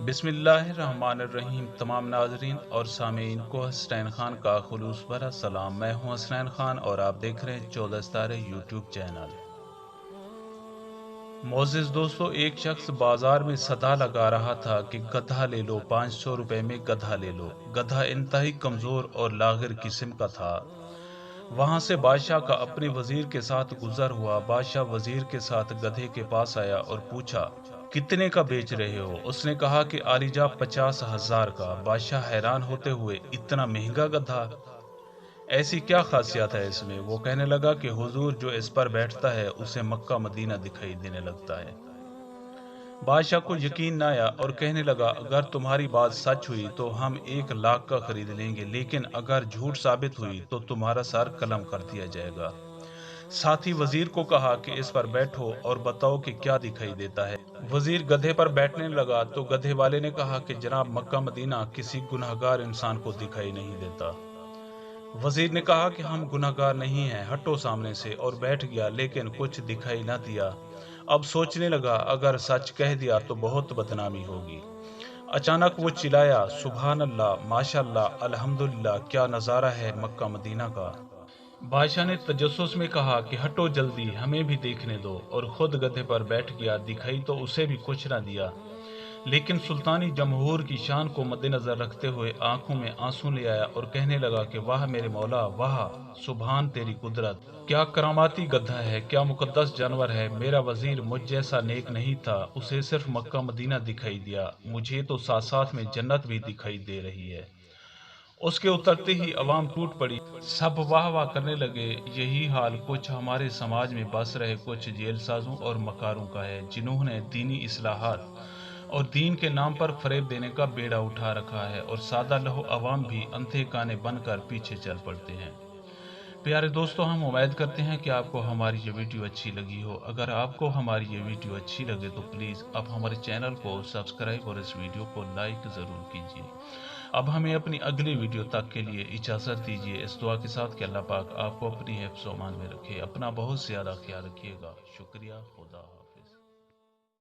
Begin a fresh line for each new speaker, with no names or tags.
بسم اللہ الرحمن الرحیم۔ تمام ناظرین اور سامعین کو حسنین خان کا خلوص بھرا سلام۔ میں ہوں حسنین خان اور آپ دیکھ رہے ہیں 14 ستارے یوٹیوب چینل۔ معزز دوستو، ایک شخص بازار میں صدا لگا رہا تھا کہ گدھا لے لو، 500 روپے میں گدھا لے لو۔ گدھا انتہائی کمزور اور لاغر قسم کا تھا۔ وہاں سے بادشاہ کا اپنے وزیر کے ساتھ گزر ہوا۔ بادشاہ وزیر کے ساتھ گدھے کے پاس آیا اور پوچھا، کتنے کا بیچ رہے ہو؟ اس نے کہا کہ عالیجا 50,000 کا۔ بادشاہ حیران ہوتے ہوئے، اتنا مہنگا گدھا؟ ایسی کیا خاصیت ہے اس میں؟ وہ کہنے لگا کہ حضور جو اس پر بیٹھتا ہے اسے مکہ مدینہ دکھائی دینے لگتا ہے۔ بادشاہ کو یقین نہ آیا اور کہنے لگا، اگر تمہاری بات سچ ہوئی تو ہم 1,00,000 کا خرید لیں گے، لیکن اگر جھوٹ ثابت ہوئی تو تمہارا سر قلم کر دیا جائے گا۔ ساتھ ہی وزیر کو کہا کہ اس پر بیٹھو اور بتاؤ کہ کیا دکھائی دیتا ہے۔ وزیر گدھے پر بیٹھنے لگا تو گدھے والے نے کہا کہ جناب، مکہ مدینہ کسی گنہگار انسان کو دکھائی نہیں دیتا۔ وزیر نے کہا کہ ہم گنہگار نہیں ہیں، ہٹو سامنے سے، اور بیٹھ گیا، لیکن کچھ دکھائی نہ دیا۔ اب سوچنے لگا، اگر سچ کہہ دیا تو بہت بدنامی ہوگی۔ اچانک وہ چلایا، سبحان اللہ، ماشاء اللہ، الحمدللہ، کیا نظارہ ہے مکہ مدینہ کا۔ بادشاہ نے تجسس میں کہا کہ ہٹو جلدی، ہمیں بھی دیکھنے دو، اور خود گدھے پر بیٹھ گیا۔ دکھائی تو اسے بھی کچھ نہ دیا، لیکن سلطانی جمہور کی شان کو مد نظر رکھتے ہوئے آنکھوں میں آنسو لے آیا اور کہنے لگا کہ واہ میرے مولا، واہ، سبحان تیری قدرت، کیا کراماتی گدھا ہے، کیا مقدس جانور ہے۔ میرا وزیر مجھ جیسا نیک نہیں تھا، اسے صرف مکہ مدینہ دکھائی دیا، مجھے تو ساتھ ساتھ میں جنت بھی دکھائی دے رہی ہے۔ اس کے اترتے ہی عوام ٹوٹ پڑی، سب واہ واہ کرنے لگے۔ یہی حال کچھ ہمارے سماج میں بس رہے کچھ جیل سازوں اور مکاروں کا ہے، جنہوں نے دینی اصلاحات اور دین کے نام پر فریب دینے کا بیڑا اٹھا رکھا ہے، اور سادہ لہو عوام بھی اندھے کانے بن کر پیچھے چل پڑتے ہیں۔ پیارے دوستو، ہم امید کرتے ہیں کہ آپ کو ہماری یہ ویڈیو اچھی لگی ہو۔ اگر آپ کو ہماری یہ ویڈیو اچھی لگے تو پلیز آپ ہمارے چینل کو سبسکرائب اور اس ویڈیو کو لائک ضرور کیجیے۔ اب ہمیں اپنی اگلی ویڈیو تک کے لیے اجازت دیجیے، اس دعا کے ساتھ کہ اللہ پاک آپ کو اپنی حفظ و امان میں رکھے۔ اپنا بہت زیادہ خیال رکھیے گا۔ شکریہ، خدا حافظ۔